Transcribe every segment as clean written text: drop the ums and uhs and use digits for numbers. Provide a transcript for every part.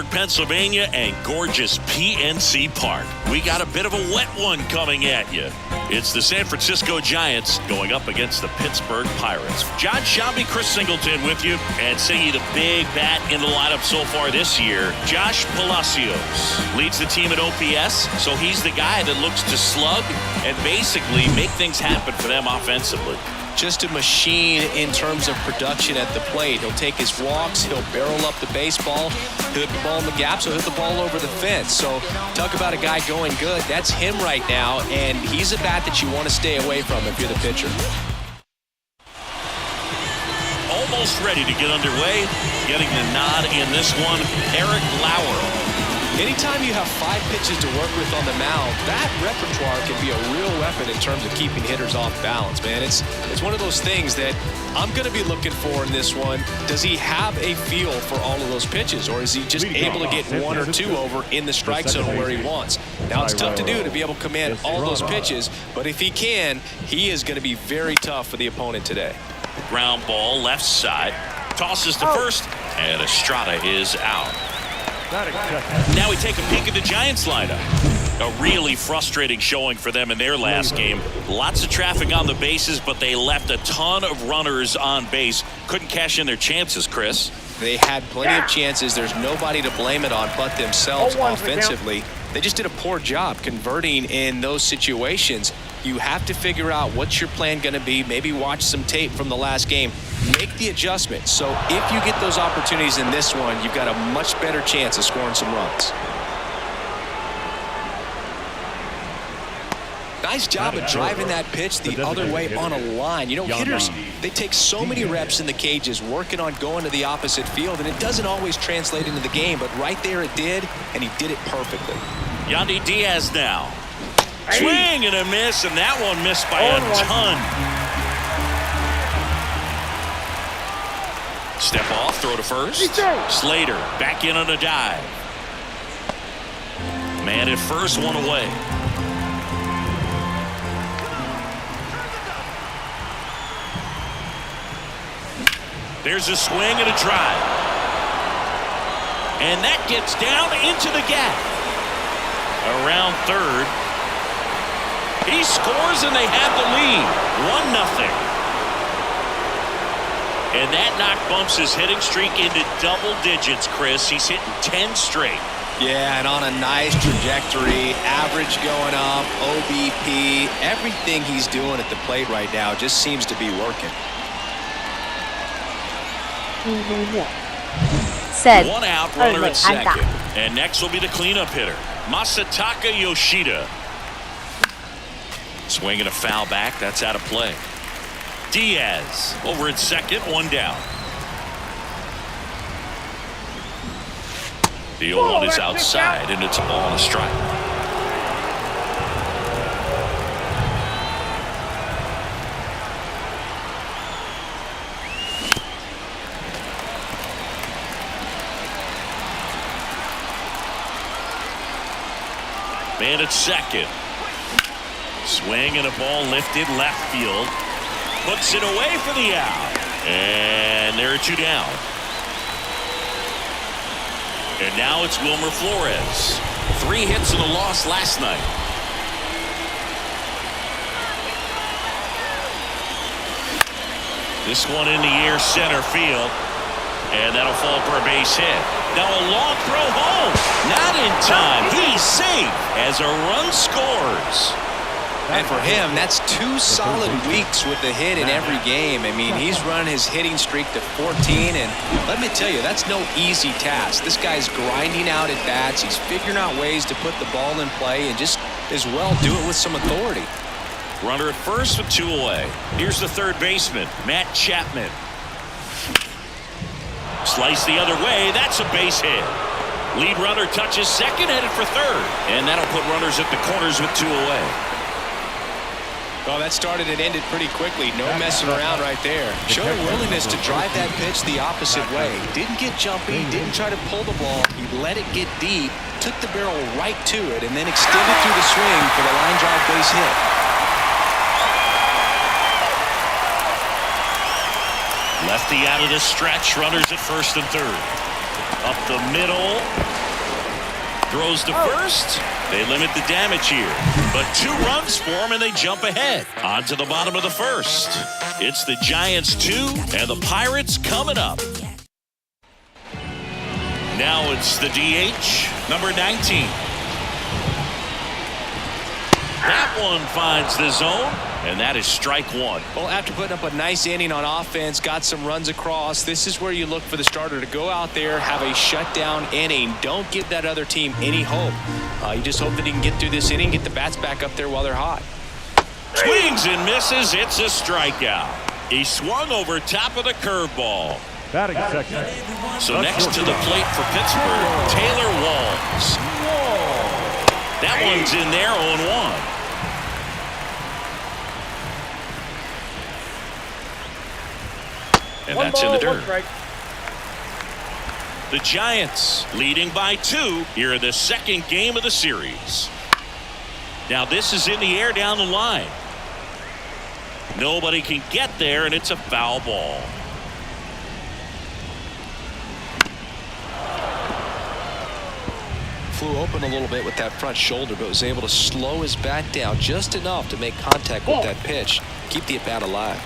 Pennsylvania and gorgeous PNC Park. We got a bit of a wet one coming at you. It's the San Francisco Giants going up against the Pittsburgh Pirates. John Shelby, Chris Singleton with you, and singing the big bat in the lineup so far this year, Josh Palacios. Leads the team at OPS, so he's the guy that looks to slug and basically make things happen for them offensively. Just a machine in terms of production at the plate. He'll take his walks, he'll barrel up the baseball, he'll hit the ball in the gaps, he'll hit the ball over the fence. So talk about a guy going good. That's him right now, and he's a bat that you want to stay away from if you're the pitcher. Almost ready to get underway. Getting the nod in this one, Eric Lauer. Anytime you have 5 pitches to work with on the mound, that repertoire can be a real weapon in terms of keeping hitters off balance, man. It's one of those things that I'm going to be looking for in this one. Does he have a feel for all of those pitches, or is he just able to get 1 or 2 over in the strike zone where he wants? Now, it's tough to do to be able to command all those pitches, but if he can, he is going to be very tough for the opponent today. Ground ball, left side. Tosses to first, and Estrada is out. Now we take a peek at the Giants lineup. A really frustrating showing for them in their last game. Lots of traffic on the bases, but they left a ton of runners on base. Couldn't cash in their chances, Chris. They had plenty of chances. There's nobody to blame it on but themselves offensively. They just did a poor job converting in those situations. You have to figure out what's your plan going to be. Maybe watch some tape from the last game. Make the adjustment. So if you get those opportunities in this one, you've got a much better chance of scoring some runs. Nice job of driving that pitch the other way on a line. You know, hitters, they take so many reps in the cages working on going to the opposite field, and it doesn't always translate into the game, but right there it did, and he did it perfectly. Yandy Diaz now. Swing and a miss, and that one missed by a ton. Step off, throw to first. Slater back in on a dive. Man at first, one away. There's a swing and a drive. And that gets down into the gap. Around third. He scores and they have the lead. 1-0. And that knock bumps his hitting streak into double digits, Chris. He's hitting 10 straight. Yeah, and on a nice trajectory. Average going up, OBP. Everything he's doing at the plate right now just seems to be working. Said. 1 out, runner at second. And next will be the cleanup hitter, Masataka Yoshida. Swinging a foul back. That's out of play. Diaz over at second, 1 down. The 0-1 is outside, and it's a ball and a strike. Man at second. Swing and a ball lifted left field. Puts it away for the out. And there are 2 down. And now it's Wilmer Flores. 3 hits and a loss last night. This one in the air center field. And that'll fall for a base hit. Now a long throw home. Not in time. He's safe as a run scores. And for him, that's 2 solid weeks with the hit in every game. I mean, he's run his hitting streak to 14, and let me tell you, that's no easy task. This guy's grinding out at bats. He's figuring out ways to put the ball in play and just as well do it with some authority. Runner at first with 2 away. Here's the third baseman, Matt Chapman. Slice the other way. That's a base hit. Lead runner touches second, headed for third. And that'll put runners at the corners with 2 away. Well, that started and ended pretty quickly. No messing around right there. Showed a willingness to drive that pitch the opposite way. Didn't get jumpy, didn't try to pull the ball. He let it get deep, took the barrel right to it, and then extended through the swing for the line drive base hit. Lefty out of the stretch, runners at first and third. Up the middle. Throws to first. They limit the damage here. But 2 runs for them, and they jump ahead. On to the bottom of the first. It's the Giants 2 and the Pirates coming up. Now it's the DH, number 19. That one finds the zone, and that is strike 1. Well, after putting up a nice inning on offense, got some runs across, this is where you look for the starter to go out there, have a shutdown inning. Don't give that other team any hope. You just hope that he can get through this inning, get the bats back up there while they're hot. Swings and misses. It's a strikeout. He swung over top of the curveball. Batting second. So next to the plate for Pittsburgh, Taylor Walls. That one's in there, 0-1. And that's in the dirt. The Giants leading by 2 here in the second game of the series. Now this is in the air down the line. Nobody can get there, and it's a foul ball. Flew open a little bit with that front shoulder, but was able to slow his bat down just enough to make contact with that pitch. Keep the at-bat alive.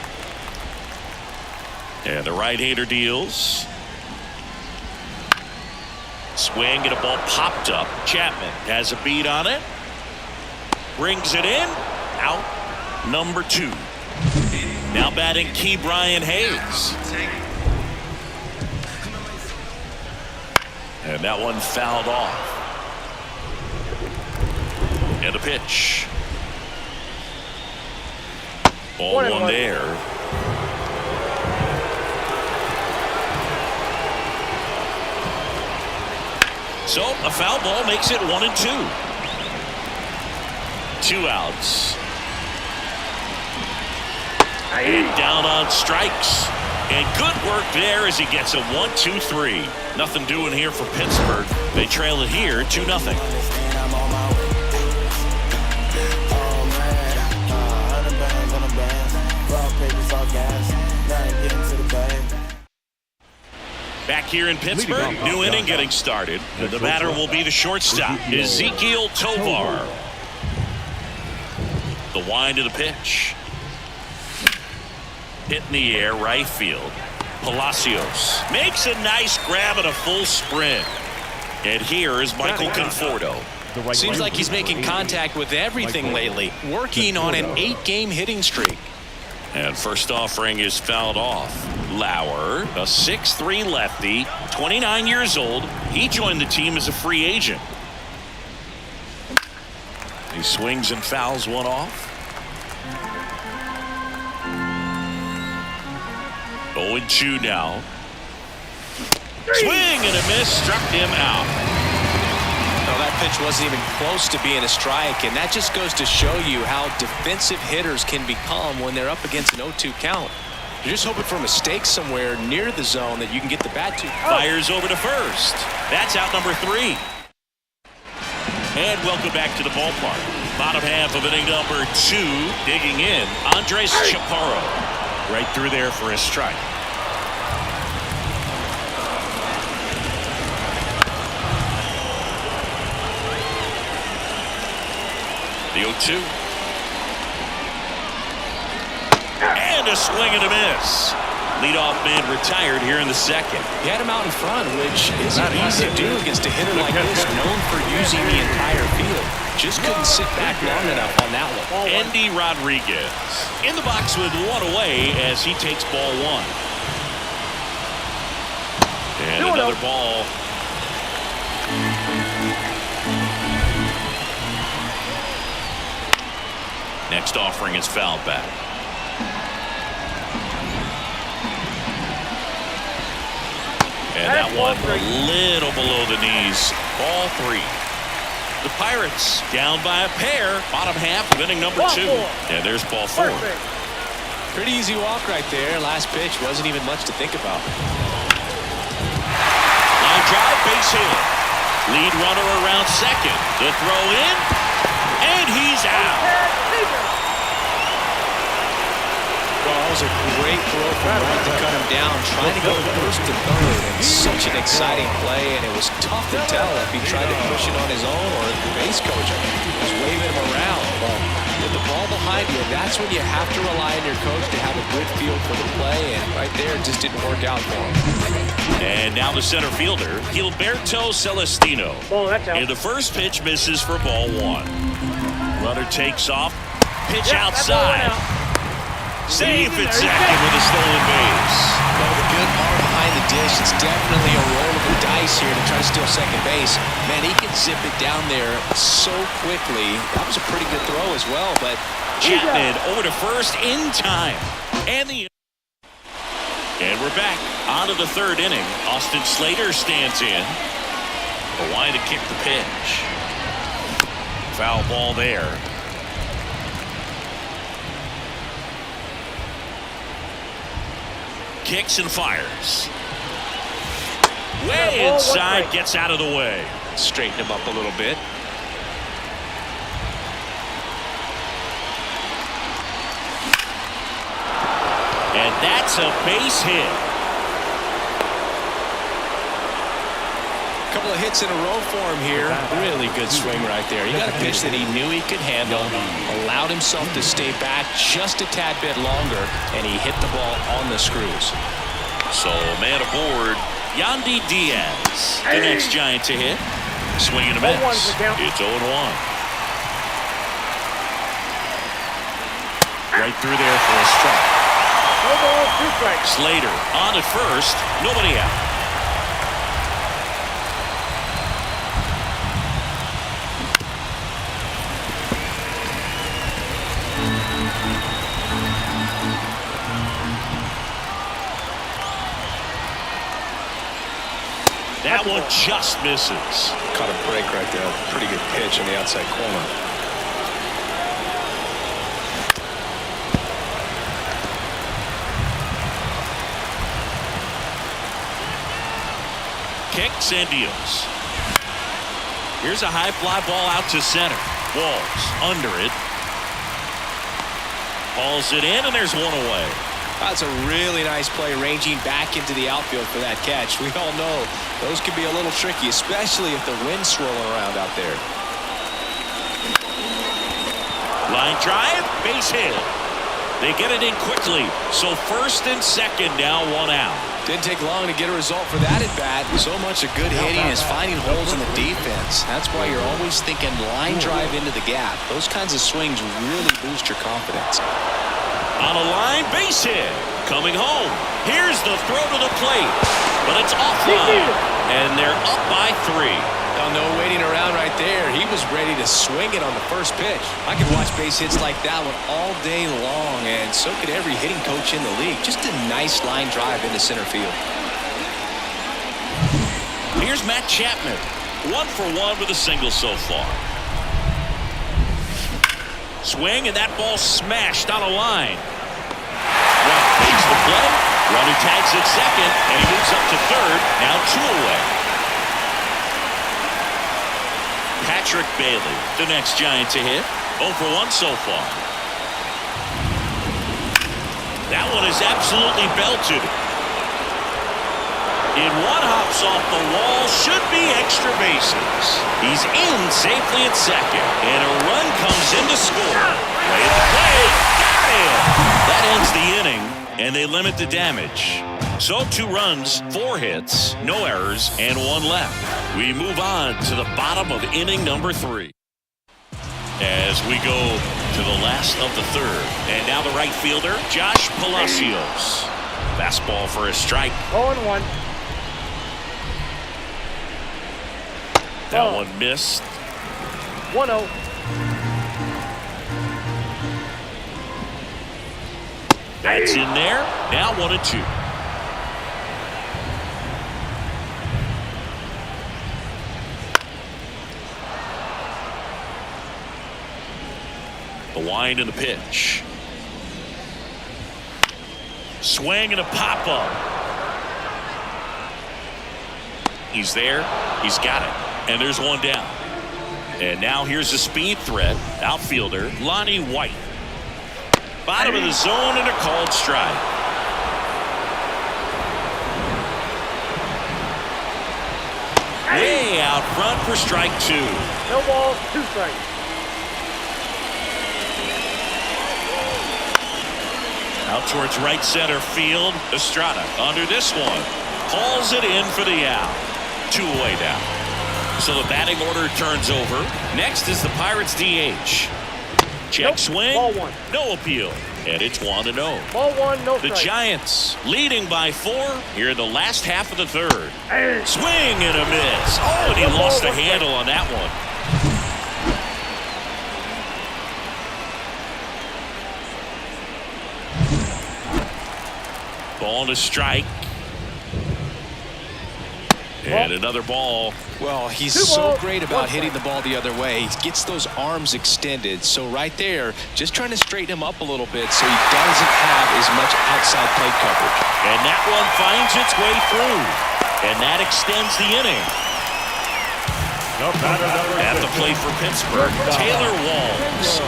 And the right-hander deals. Swing and a ball popped up. Chapman has a beat on it. Brings it in. Out number 2. Now batting Key Brian Hayes. And that one fouled off. And a pitch. Ball 1 there. So a foul ball makes it 1-2. 2 outs. And down on strikes. And good work there as he gets a 1-2-3. Nothing doing here for Pittsburgh. They trail it here 2-0. Back here in Pittsburgh, new inning getting started. The batter will be the shortstop, Ezekiel Tovar. The wind of the pitch. Hit in the air, right field. Palacios makes a nice grab and a full sprint. And here is Michael Conforto. Seems like he's making contact with everything lately. Working on an 8-game hitting streak. And first offering is fouled off. Lauer, a 6'3" lefty, 29 years old. He joined the team as a free agent. He swings and fouls one off. 0-2 now. Swing and a miss, struck him out. No, that pitch wasn't even close to being a strike, and that just goes to show you how defensive hitters can become when they're up against an 0-2 count. You're just hoping for a mistake somewhere near the zone that you can get the bat to. Fires over to first. That's out number 3. And welcome back to the ballpark. Bottom half of inning number 2. Digging in, Andres Chaparro. Right through there for a strike. The 0-2. And a swing and a miss. Leadoff man retired here in the second. He had him out in front, which isn't easy to do against a hitter like this, known for using the entire field. Just couldn't sit back long enough on that one. Andy Rodriguez in the box with 1 away as he takes ball 1. And another ball. Next offering is fouled back. And that one a little below the knees. Ball 3. The Pirates down by a pair. Bottom half of inning number 2. And there's ball 4. Pretty easy walk right there. Last pitch wasn't even much to think about. Line drive, base hit. Lead runner around second. The throw in. And he's out. Well, I was was a great throw from White to cut him down, trying to go first to third. And such an exciting play, and it was tough to tell if he tried to push it on his own or if the base coach was waving him around. Well, with the ball behind you, that's when you have to rely on your coach to have a good feel for the play, and right there it just didn't work out for him. And now the center fielder, Gilberto Celestino. And the first pitch misses for ball one. Runner takes off, pitch outside. See if it's second with a stolen base. Well, the good arm behind the dish, it's definitely a roll of the dice here to try to steal second base. Man, he can zip it down there so quickly. That was a pretty good throw as well, but Chapman over to first in time. And we're back on to the third inning. Austin Slater stands in. Hawaii to kick the pitch. Foul ball there. Kicks and fires. Way inside, gets out of the way. Straighten him up a little bit. And that's a base hit. A couple of hits in a row for him here. Really good swing right there. He got a pitch that he knew he could handle, allowed himself to stay back just a tad bit longer, and he hit the ball on the screws. So man aboard, Yandy Diaz, the next Giant to hit. Swing and a miss. It's 0-1. Right through there for a strike. Slater on at first, nobody out. That one just misses. Caught a break right there. Pretty good pitch on the outside corner. Kicks and deals. Here's a high fly ball out to center. Walls under it. Hauls it in, and there's one away. That's a really nice play, ranging back into the outfield for that catch. We all know those can be a little tricky, especially if the wind's swirling around out there. Line drive, base hit. They get it in quickly. So first and second now, one out. Didn't take long to get a result for that at bat. So much of good hitting is finding holes in the defense. That's why you're always thinking line drive into the gap. Those kinds of swings really boost your confidence. On a line, base hit. Coming home. Here's the throw to the plate. But it's offline. And they're up by 3. Now, no waiting around right there. He was ready to swing it on the first pitch. I could watch base hits like that one all day long, and so could every hitting coach in the league. Just a nice line drive into center field. Here's Matt Chapman. 1 for 1 with a single so far. Swing, and that ball smashed on a line. Right, makes the play. Runner tags at second, and he moves up to third. Now 2 away. Patrick Bailey, the next Giant to hit. 0 for 1 so far. That one is absolutely belted. In one hops off the wall, should be extra bases. He's in safely at second, and a run comes in to score. Play at the plate, got him. That ends the inning, and they limit the damage. So 2 runs, 4 hits, no errors, and 1 left. We move on to the bottom of inning number 3. As we go to the last of the third, and now the right fielder, Josh Palacios. Fastball for a strike. 0-1. That one missed. 1-0. That's in there. Now 1-2. The wind and the pitch. Swing and a pop-up. He's there. He's got it. And there's one down. And now here's a speed threat. Outfielder Lonnie White. Bottom of the zone and a called strike. Way out front for strike 2. No balls, 2 strikes. Out towards right center field. Estrada under this one. Hauls it in for the out. 2 away now. So the batting order turns over. Next is the Pirates DH. Check swing. Ball 1. No appeal. And it's 1-0. Ball 1, no The strike. Giants leading by 4 here in the last half of the third. Swing and a miss. Oh, and he lost the handle on that one. Ball and a strike. And another ball. Well, he's so great about hitting the ball the other way. He gets those arms extended. So right there, just trying to straighten him up a little bit so he doesn't have as much outside plate coverage. And that one finds its way through. And that extends the inning. At the plate for Pittsburgh, Taylor Walls.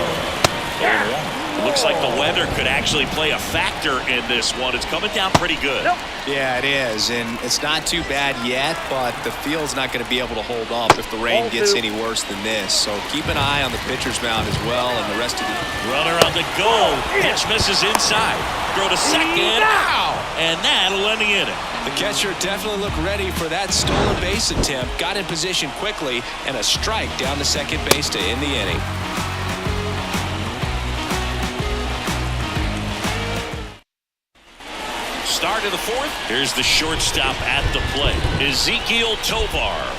Looks like the weather could actually play a factor in this one. It's coming down pretty good. Yeah, it is, and it's not too bad yet, but the field's not going to be able to hold up if the rain gets any worse than this. So keep an eye on the pitcher's mound as well and the rest of the... Runner on the go. Pitch misses inside. Throw to second. Ow! And that'll end the inning. The catcher definitely looked ready for that stolen base attempt. Got in position quickly, and a strike down to second base to end the inning. Start of the fourth. Here's the shortstop at the plate, Ezekiel Tovar.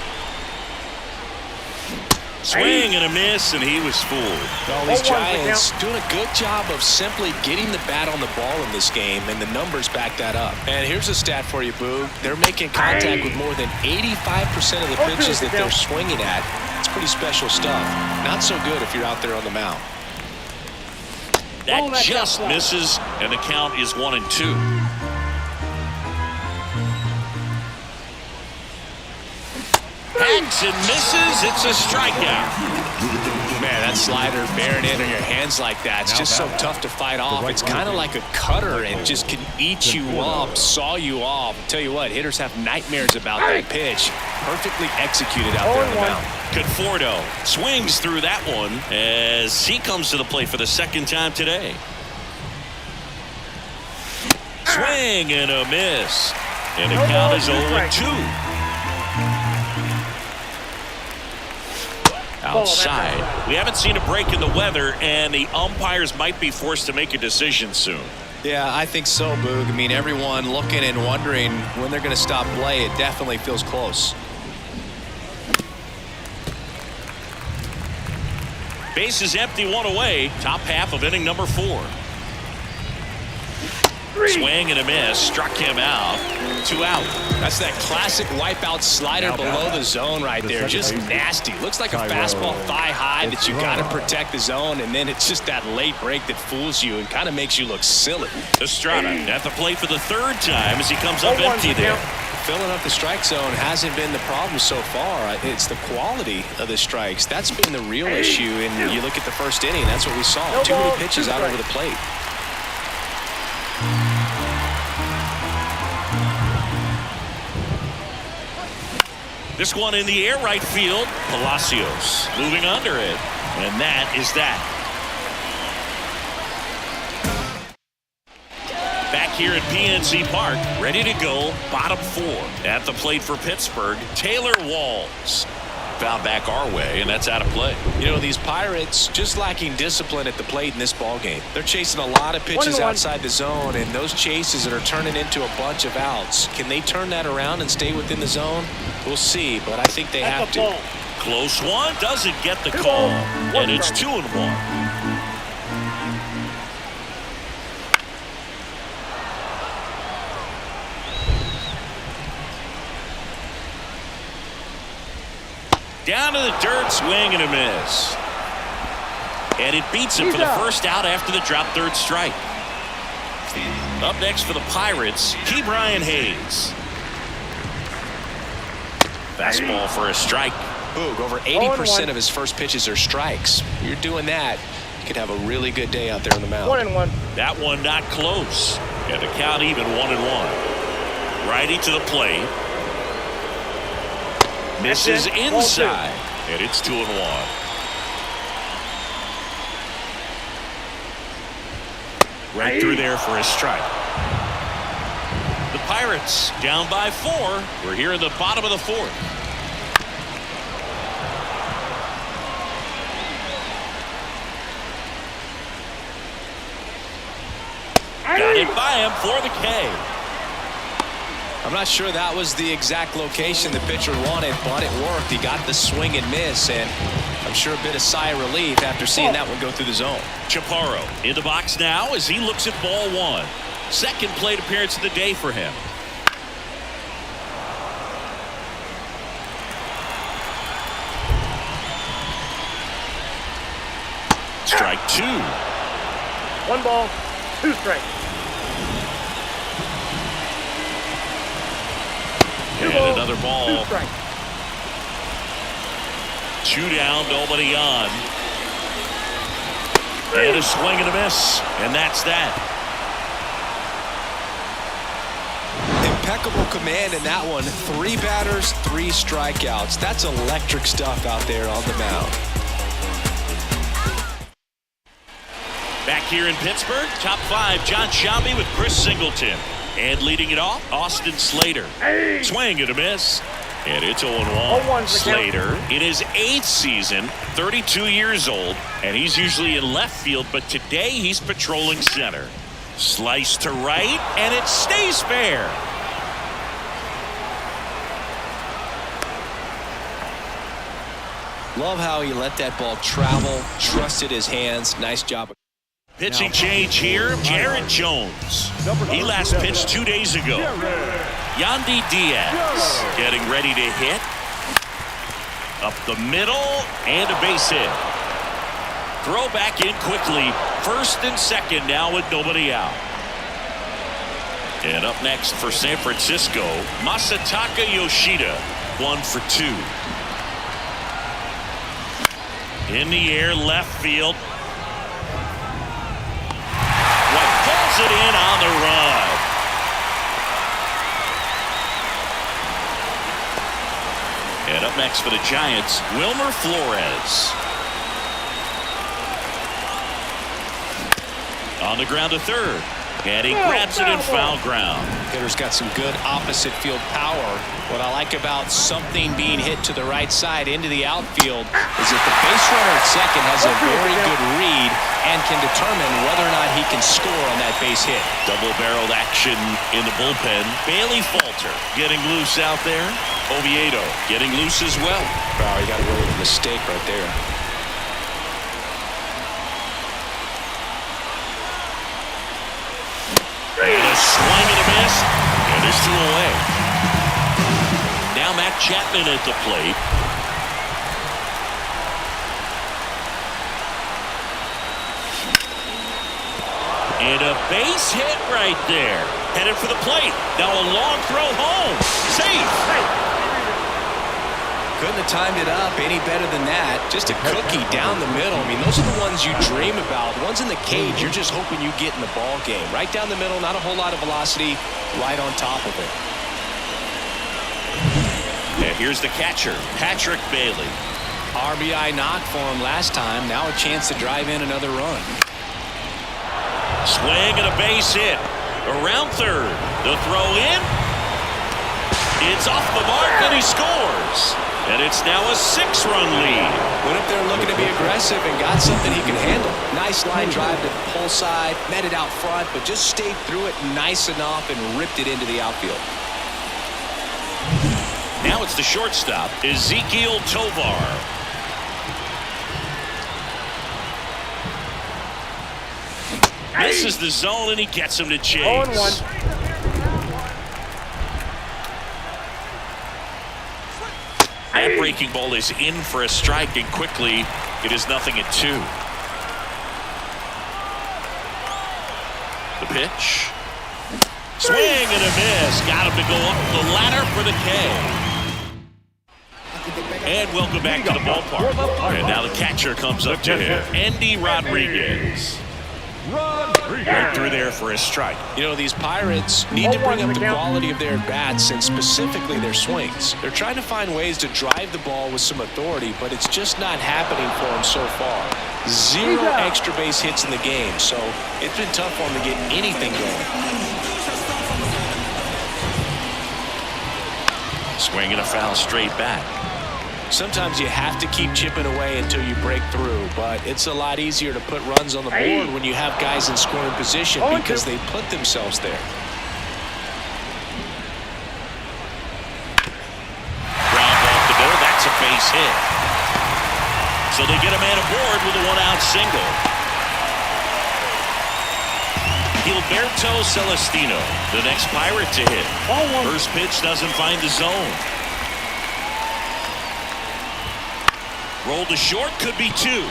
Swing and a miss, and he was fooled. Well, these Giants doing a good job of simply getting the bat on the ball in this game, and the numbers back that up. And here's a stat for you, Boog. They're making contact with more than 85% of the pitches that they're swinging at. It's pretty special stuff. Not so good if you're out there on the mound. That just misses, and the count is 1-2. Hacks and misses. It's a strikeout. Man, that slider bearing in on your hands like that, it's just so tough to fight off. It's kind of like a cutter and just can eat you up, saw you off. I'll tell you what, hitters have nightmares about that pitch. Perfectly executed out there on the mound. Conforto swings through that one as he comes to the plate for the second time today. Swing and a miss. And the count is 0-2. Outside. We haven't seen a break in the weather, and the umpires might be forced to make a decision soon. Yeah, I think so, Boog. I mean, everyone looking and wondering when they're going to stop play. It definitely feels close. Base is empty, 1 away. Top half of inning number 4. Swing and a miss. Struck him out. 2 out. That's that classic wipeout slider below the zone right there. Just nasty. Looks like a fastball thigh high that you got to protect the zone, and then it's just that late break that fools you and kind of makes you look silly. Estrada at the plate for the 3rd time as he comes up empty there. Filling up the strike zone hasn't been the problem so far. It's the quality of the strikes. That's been the real issue, and you look at the first inning, that's what we saw. Too many pitches out over the plate. This one in the air right field. Palacios moving under it. And that is that. Back here at PNC Park, ready to go. Bottom 4 at the plate for Pittsburgh. Taylor Walls. Found back our way, and that's out of play. You know, these Pirates just lacking discipline at the plate in this ballgame. They're chasing a lot of pitches outside the zone, and those chases that are turning into a bunch of outs. Can they turn that around and stay within the zone? We'll see, but I think they have to. Close one, doesn't get the call, and it's 2-1. Down to the dirt, swing and a miss. And it beats him for the first out after the drop 3rd strike. Up next for the Pirates, Brian Hayes. Fastball for a strike. Boog, over 80% of his first pitches are strikes. You're doing that, could have a really good day out there on the mound. 1-1. That one not close. And the count even 1-1. Righty to the plate. Misses inside. And it's 2-1. Right through there for a strike. The Pirates down by 4. We're here in the bottom of the 4th. Got it by him for the K. I'm not sure that was the exact location the pitcher wanted, but it worked. He got the swing and miss, and I'm sure a bit of sigh of relief after seeing that one go through the zone. Chaparro in the box now as he looks at ball 1. Second plate appearance of the day for him. Strike 2. 1 ball, 2 strikes. And another ball. 2 strikes. 2 down, nobody on. And a swing and a miss. And that's that. Impeccable command in that one. 3 batters, 3 strikeouts. That's electric stuff out there on the mound. Back here in Pittsburgh, top 5, John Sciambi with Chris Singleton. And leading it off, Austin Slater. Swing and a miss. And it's 0-1. Slater in his 8th season, 32 years old, and he's usually in left field, but today he's patrolling center. Slice to right, and it stays fair. Love how he let that ball travel, trusted his hands. Nice job. Pitching change here, Jared Jones. He last pitched 2 days ago. Yandy Diaz getting ready to hit. Up the middle, and a base hit. Throw back in quickly. First and second now with nobody out. And up next for San Francisco, Masataka Yoshida. 1 for 2. In the air, left field. Pulls it in on the run. And up next for the Giants, Wilmer Flores. On the ground to third. And he grabs it in foul ground. Hitter's got some good opposite field power. What I like about something being hit to the right side into the outfield is that the base runner at second has a very good read and can determine whether or not he can score on that base hit. Double-barreled action in the bullpen. Bailey Falter getting loose out there. Oviedo getting loose as well. Wow, he got away with a mistake right there. And a swing and a miss. And there's 2 away. Now Matt Chapman at the plate. And a base hit right there. Headed for the plate. Now a long throw home. Safe. Couldn't have timed it up any better than that. Just a cookie down the middle. I mean, those are the ones you dream about. The ones in the cage, you're just hoping you get in the ball game. Right down the middle, not a whole lot of velocity, right on top of it. And here's the catcher, Patrick Bailey. RBI knock for him last time. Now a chance to drive in another run. Swing and a base hit. Around third. The throw in. It's off the mark and he scores. And it's now a 6-run lead. Went up there looking to be aggressive and got something he can handle. Nice line drive to the pull side, met it out front, but just stayed through it nice enough and ripped it into the outfield. Now it's the shortstop, Ezequiel Tovar. Misses the zone and he gets him to chase. 0-1. That breaking ball is in for a strike, and quickly it is 0-2. The pitch. Swing and a miss. Got him to go up the ladder for the K. And welcome back to the ballpark. And now the catcher comes up to him, Andy Rodriguez. Right through there for a strike. You know, these Pirates need to bring up the quality of their bats and specifically their swings. They're trying to find ways to drive the ball with some authority, but it's just not happening for them so far. 0 extra base hits in the game, so it's been tough for them to get anything going. Swinging a foul straight back. Sometimes you have to keep chipping away until you break through, but it's a lot easier to put runs on the board when you have guys in scoring position because they put themselves there. Ground ball to go. That's a base hit. So they get a man aboard with a 1-out single. Gilberto Celestino, the next Pirate to hit. First pitch doesn't find the zone. Roll to short, could be 2.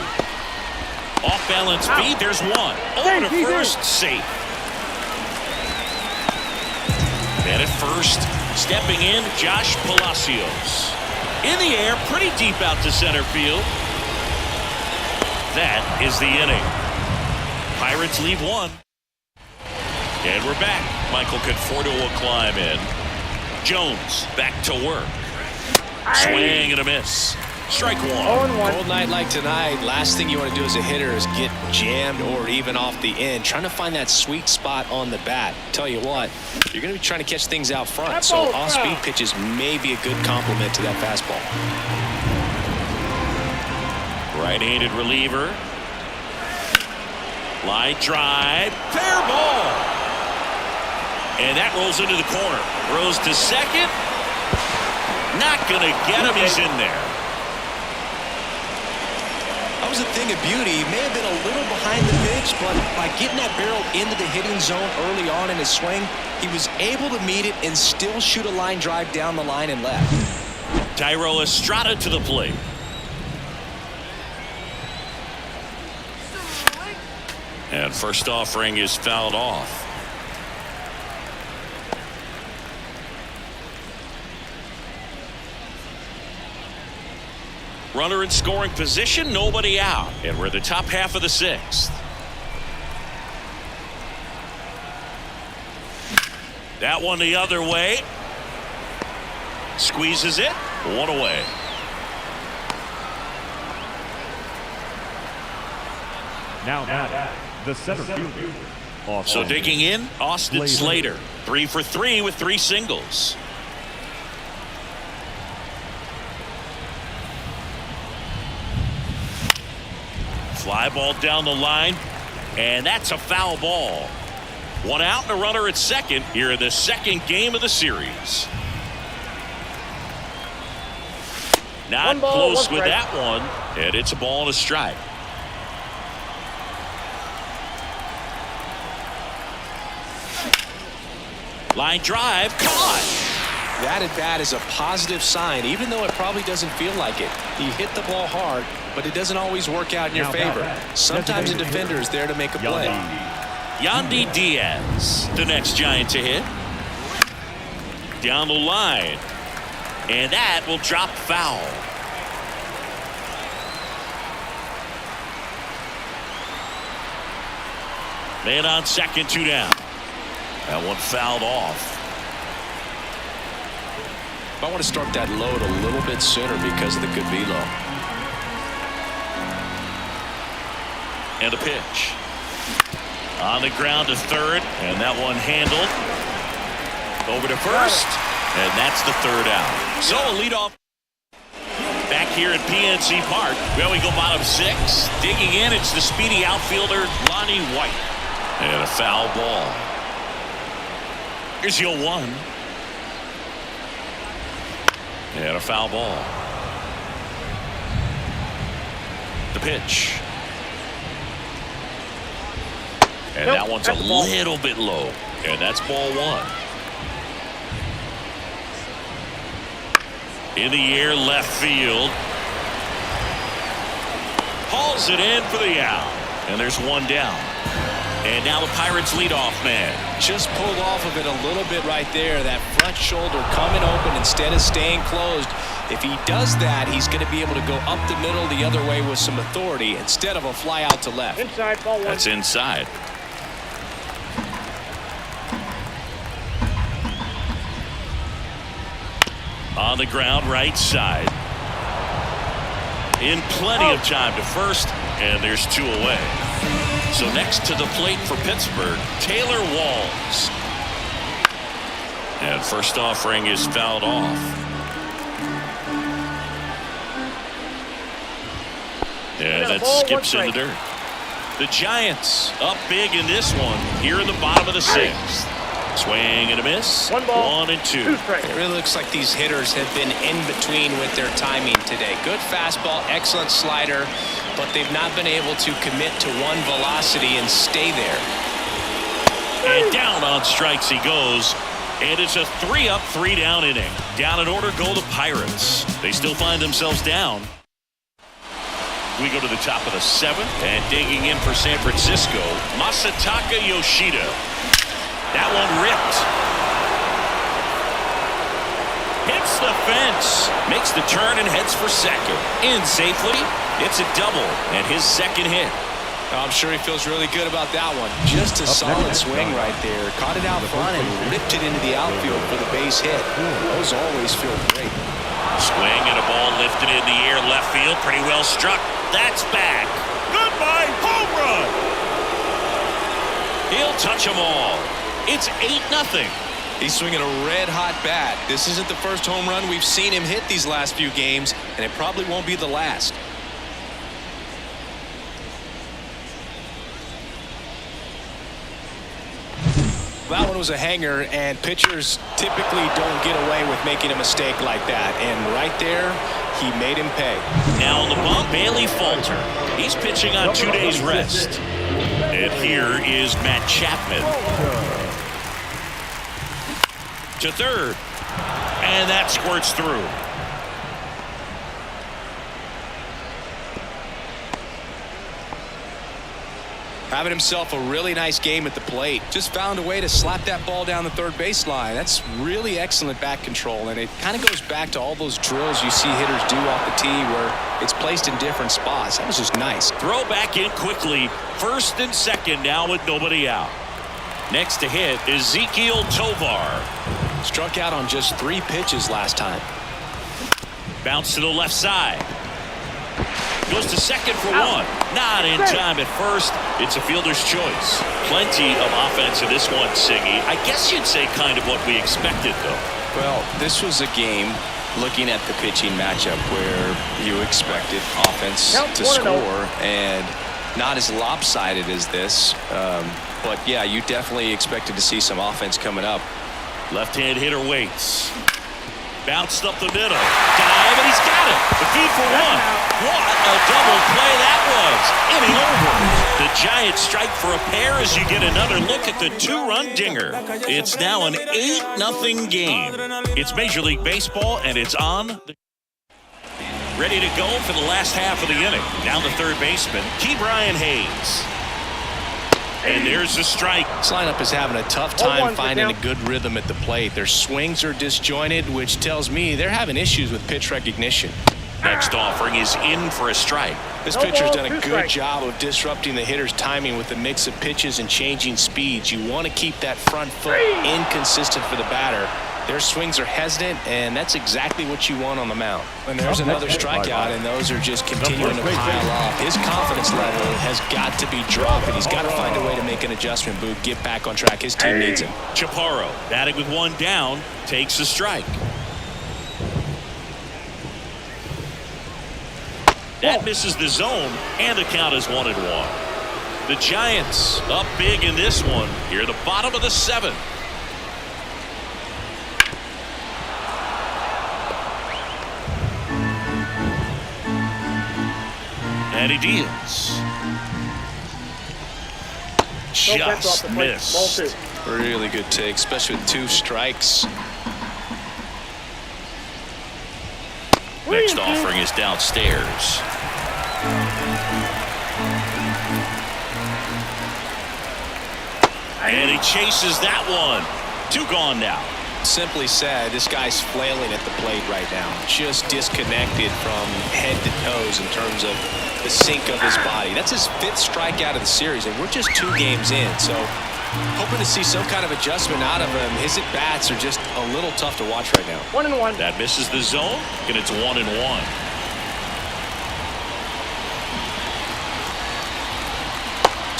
Off balance feed, there's 1. Over to first, safe. And at first, stepping in, Josh Palacios. In the air, pretty deep out to center field. That is the inning. Pirates leave 1. And we're back. Michael Conforto will climb in. Jones back to work. Swing and a miss. Strike 1. Cold night like tonight, last thing you want to do as a hitter is get jammed or even off the end. Trying to find that sweet spot on the bat. Tell you what, you're going to be trying to catch things out front, so off-speed pitches may be a good complement to that fastball. Right-handed reliever. Line drive. Fair ball. And that rolls into the corner. Throws to second. Not going to get him. He's in there. That was a thing of beauty. He may have been a little behind the pitch, but by getting that barrel into the hitting zone early on in his swing, he was able to meet it and still shoot a line drive down the line and left. Thairo Estrada to the plate. And first offering is fouled off. Runner in scoring position, nobody out. And we're the top half of the 6th. That one the other way. Squeezes it. 1 away. Now the center fielder. So digging in, Austin Slater. 3 for 3 with 3 singles. Fly ball down the line, and that's a foul ball. 1 out and a runner at second here in the 2nd game of the series. Not close with that one, and it's a ball and a strike. Line drive, caught. That at bat is a positive sign, even though it probably doesn't feel like it. He hit the ball hard, but it doesn't always work out in your favor. Sometimes a defender is there to make a play. Yandy Diaz, the next Giant to hit. Down the line. And that will drop foul. Man on second, 2 down. That one fouled off. I want to start that load a little bit sooner because of the good velo. And a pitch. On the ground to third, and that one handled. Over to first, and that's the 3rd out. So a leadoff back here at PNC Park. Well, we go bottom 6. Digging in, it's the speedy outfielder, Lonnie White. And a foul ball. Here's 0-1. And a foul ball. The pitch. And that one's a little bit low. And that's ball 1. In the air, left field. Hauls it in for the out. And there's 1 down. And now the Pirates leadoff man. Just pulled off of it a little bit right there. That front shoulder coming open instead of staying closed. If he does that, he's going to be able to go up the middle the other way with some authority instead of a fly out to left. Inside, ball 1. That's inside. On the ground, right side. In plenty of time to first, and there's 2 away. So next to the plate for Pittsburgh, Taylor Walls. And first offering is fouled off. And that skips in the dirt. The Giants up big in this one here in the bottom of the 6th. Swing and a miss. 1 ball, 1 and 2. 2 strikes. It really looks like these hitters have been in between with their timing today. Good fastball, excellent slider, but they've not been able to commit to one velocity and stay there. And down on strikes he goes. And it's a 3-up, 3-down inning. Down in order go the Pirates. They still find themselves down. We go to the top of the 7th, and digging in for San Francisco, Masataka Yoshida. That one ripped. Hits the fence. Makes the turn and heads for second. In safely. It's a double and his second hit. I'm sure he feels really good about that one. Just a solid swing right there. Caught it out front and ripped it into the outfield for the base hit. Those always feel great. Swing and a ball lifted in the air left field. Pretty well struck. That's back. Goodbye, home run. He'll touch them all. It's 8-0. He's swinging a red-hot bat. This isn't the first home run we've seen him hit these last few games, and it probably won't be the last. That one was a hanger, and pitchers typically don't get away with making a mistake like that. And right there, he made him pay. Now on the bump, Bailey Falter. He's pitching on 2 days rest. And here is Matt Chapman. To third. And that squirts through. Having himself a really nice game at the plate. Just found a way to slap that ball down the third baseline. That's really excellent bat control, and it kind of goes back to all those drills you see hitters do off the tee where it's placed in different spots. That was just nice. Throw back in quickly. First and second now with nobody out. Next to hit is Ezekiel Tovar. Struck out on just 3 pitches last time. Bounce to the left side. Goes to second for 1. Not in time at first. It's a fielder's choice. Plenty of offense in this one, Siggy. I guess you'd say kind of what we expected, though. Well, this was a game, looking at the pitching matchup, where you expected offense to score, and not as lopsided as this. But, yeah, you definitely expected to see some offense coming up. Left-hand hitter waits. Bounced up the middle. Dive, and he's got it. The feed for 1. What a double play that was. Inning over. The Giants strike for a pair as you get another look at the 2-run dinger. It's now an 8-0 game. It's Major League Baseball, and it's on. Ready to go for the last half of the inning. Down the third baseman, Ke'Bryan Hayes. And there's the strike. This lineup is having a tough time finding a good rhythm at the plate. Their swings are disjointed, which tells me they're having issues with pitch recognition. Next offering is in for a strike. This pitcher's done a good job of disrupting the hitter's timing with a mix of pitches and changing speeds. You want to keep that front foot inconsistent for the batter. Their swings are hesitant, and that's exactly what you want on the mound. And there's another strikeout, and those are just continuing to pile up. His confidence level has got to be dropping. He's got to find a way to make an adjustment, Boog, get back on track. His team needs him. Chaparro, batting with 1 down, takes a strike. That misses the zone, and the count is 1-1. The Giants up big in this one here at the bottom of the 7th. And he deals. Just missed. Really good take, especially with 2 strikes. Next offering is downstairs. And he chases that one. 2 gone now. Simply said, this guy's flailing at the plate right now. Just disconnected from head to toes in terms of the sink of his body. That's his 5th strikeout of the series, and we're just 2 games in. So hoping to see some kind of adjustment out of him. His at-bats are just a little tough to watch right now. 1-1. That misses the zone, and it's 1-1.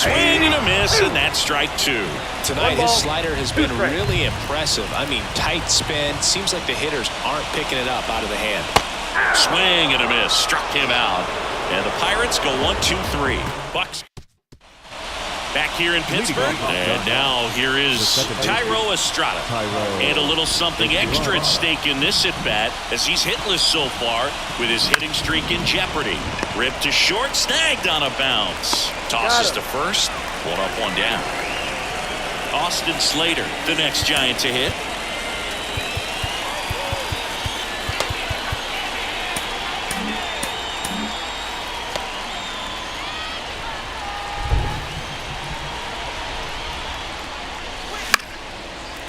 Swing and a miss, and that's strike 2. Tonight, his slider has been really impressive. I mean, tight spin. Seems like the hitters aren't picking it up out of the hand. Swing and a miss. Struck him out. And the Pirates go 1-2-3. Bucks back here in Pittsburgh. And now here is Tyro Estrada. And a little something extra at stake in this at-bat as he's hitless so far with his hitting streak in jeopardy. Ripped to short, snagged on a bounce. Tosses to first. 1 up, 1 down. Austin Slater, the next Giant to hit.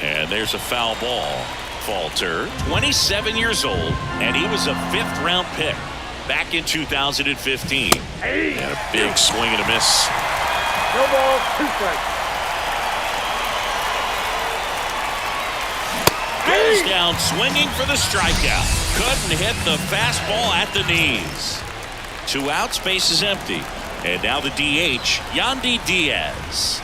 And there's a foul ball. Falter, 27 years old, and he was a 5th-round pick back in 2015. And a big swing and a miss. No ball, 2 strikes. Goes down swinging for the strikeout. Couldn't hit the fastball at the knees. 2 outs, base is empty. And now the DH, Yandy Diaz.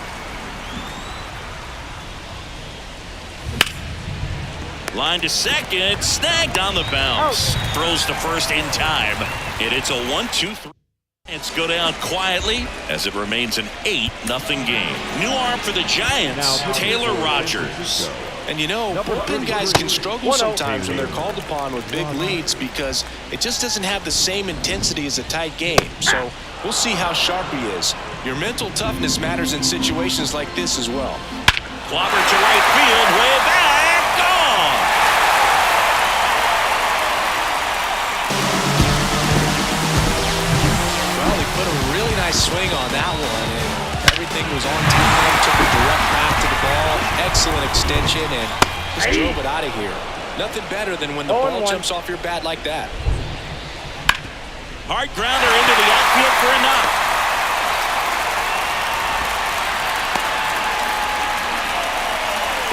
Line to second, snagged on the bounce. Throws to first in time. And it's a 1-2-3. Giants go down quietly as it remains an 8-0 game. New arm for the Giants, Taylor Rogers. And you know, bullpen guys can struggle sometimes when they're called upon with big leads because it just doesn't have the same intensity as a tight game. So we'll see how sharp he is. Your mental toughness matters in situations like this as well. Clobber to right field, way back, gone. Well, he put a really nice swing on that one, and everything was on time. Took a direct path to the ball, excellent extension, and just drove it out of here. Nothing better than when the ball jumps off your bat like that. Hard grounder into the outfield for a knock.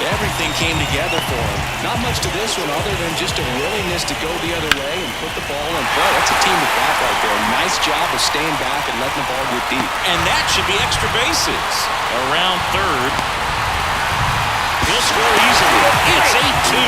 Everything came together for him. Not much to this one other than just a willingness to go the other way and put the ball in play. That's a team at bat right there. Nice job of staying back and letting the ball get deep. And that should be extra bases. Around third. He'll score easily. It's 8-2.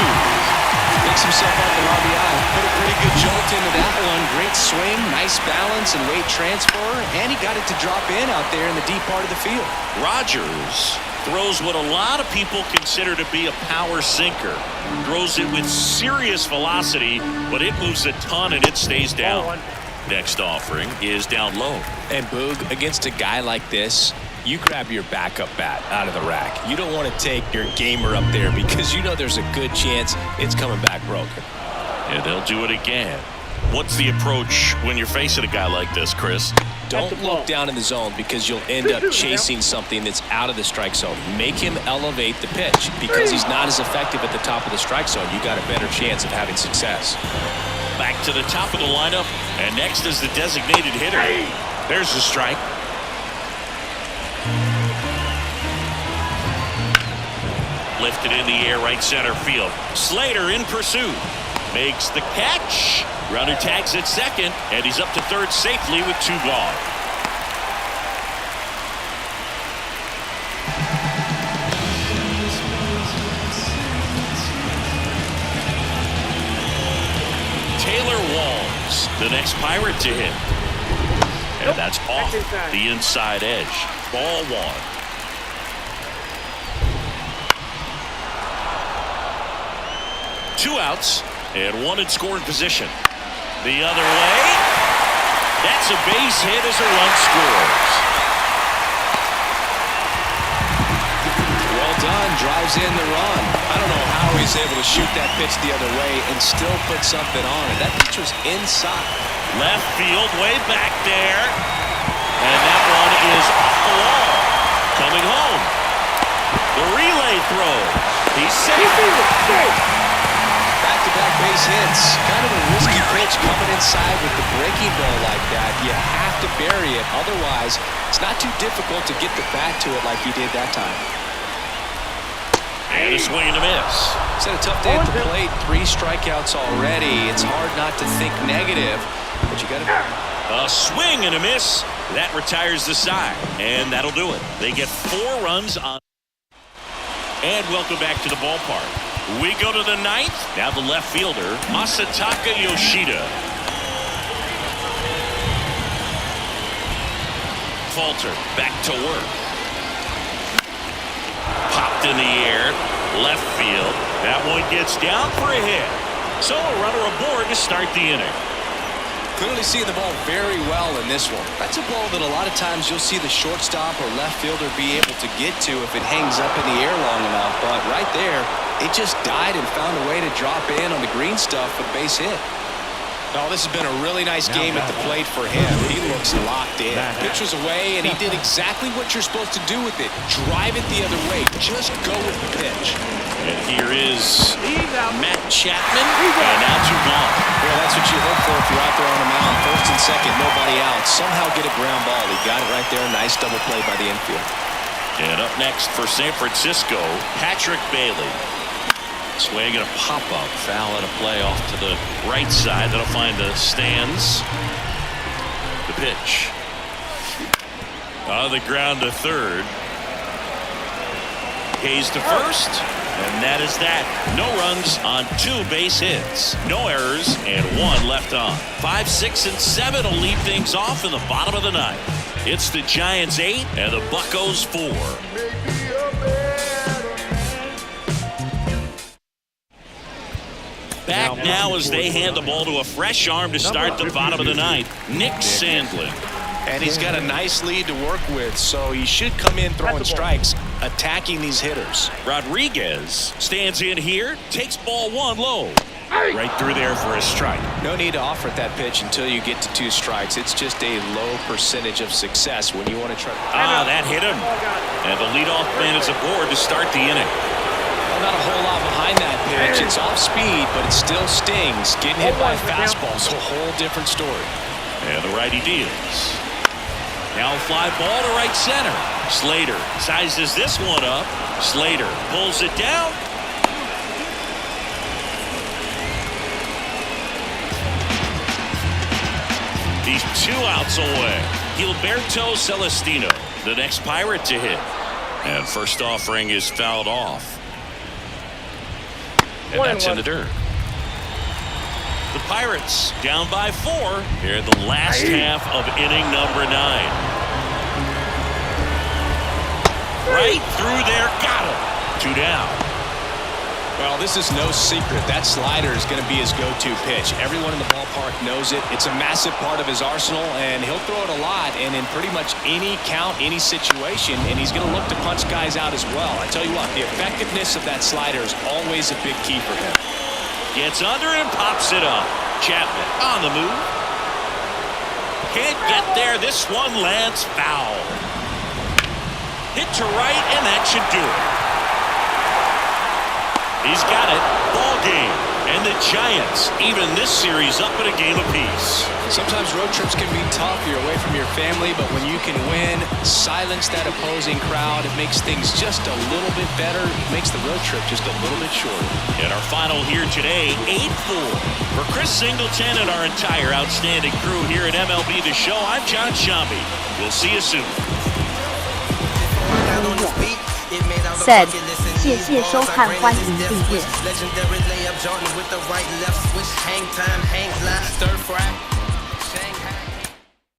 Picks himself up an RBI. Put a pretty good jolt into that one. Great swing, nice balance and weight transfer. And he got it to drop in out there in the deep part of the field. Rogers throws what a lot of people consider to be a power sinker. Throws it with serious velocity, but it moves a ton and it stays down. Next offering is down low. And Boog, against a guy like this, you grab your backup bat out of the rack. You don't want to take your gamer up there because you know there's a good chance it's coming back broken. And they'll do it again. What's the approach when you're facing a guy like this, Chris? Don't look down in the zone because you'll end up chasing something that's out of the strike zone. Make him elevate the pitch. Because he's not as effective at the top of the strike zone, you got a better chance of having success. Back to the top of the lineup, and next is the designated hitter. There's the strike. Lifted in the air, right center field. Slater in pursuit. Makes the catch. Runner tags at second, and he's up to third safely with 2 gone. Taylor Walls, the next Pirate to hit. And that's off the inside edge. Ball 1. Two outs and 1 in scoring position. The other way. That's a base hit as a run scores. Well done. Drives in the run. I don't know how he's able to shoot that pitch the other way and still put something on it. That pitch was inside. Left field, way back there. And that one is off the wall. Coming home. The relay throw. He's safe. Back-to-back base hits. Kind of a risky pitch coming inside with the breaking ball like that. You have to bury it. Otherwise, it's not too difficult to get the bat to it like he did that time. And a swing and a miss. He's had a tough day at the plate. 3 strikeouts already. It's hard not to think negative, but you got to... A swing and a miss. That retires the side, and that'll do it. They get 4 runs on. And welcome back to the ballpark. We go to the 9th. Now the left fielder, Masataka Yoshida. Falter back to work. Popped in the air, left field. That one gets down for a hit. So a runner aboard to start the inning. Clearly seeing the ball very well in this one. That's a ball that a lot of times you'll see the shortstop or left fielder be able to get to if it hangs up in the air long enough. But right there, it just died and found a way to drop in on the green stuff with a base hit. Oh, this has been a really nice game at the plate for him. He looks locked in. Pitch was away, and he did exactly what you're supposed to do with it. Drive it the other way. Just go with the pitch. And here is Matt Chapman, and now 2 gone. Yeah, that's what you hope for if you're out there on the mound. First and second, nobody out. Somehow get a ground ball. He got it right there. Nice double play by the infield. And up next for San Francisco, Patrick Bailey. Swing and a pop-up. Foul and a play off to the right side. That'll find the stands. The pitch. On the ground to third. Hayes to first. And that is that. No runs on 2 base hits. No errors and 1 left on. 5, 6, and 7 will lead things off in the bottom of the 9th. It's the Giants 8 and the Buccos 4. Back now as they hand the ball to a fresh arm to start the bottom of the 9th. Nick Sandlin. And he's got a nice lead to work with, so he should come in throwing strikes, attacking these hitters. Rodriguez stands in here, takes ball 1 low. Right through there for a strike. No need to offer at that pitch until you get to 2 strikes. It's just a low percentage of success when you want to try. That hit him. And the leadoff man is aboard to start the inning. Well, not a whole lot behind that pitch. It's off speed, but it still stings. Getting hit by a fastball is a whole different story. And the righty deals. Now a fly ball to right center. Slater sizes this one up. Slater pulls it down. He's 2 outs away. Gilberto Celestino, the next Pirate to hit. And first offering is fouled off. And that's in the dirt. The Pirates down by 4 here in the last half of inning number 9. Right through there, got him. 2 down. Well, this is no secret. That slider is going to be his go-to pitch. Everyone in the ballpark knows it. It's a massive part of his arsenal, and he'll throw it a lot and in pretty much any count, any situation, and he's going to look to punch guys out as well. I tell you what, the effectiveness of that slider is always a big key for him. Gets under it and pops it up. Chapman on the move. Can't get there. This one lands foul. Hit to right, and that should do it. He's got it. Ball game. And the Giants even this series up in a game apiece. Sometimes road trips can be tough. You're away from your family, but when you can win, silence that opposing crowd, it makes things just a little bit better. It makes the road trip just a little bit shorter. And our final here today, 8-4. For Chris Singleton and our entire outstanding crew here at MLB The Show, I'm John Shambi. We'll see you soon. Said 谢谢收看，欢迎订阅。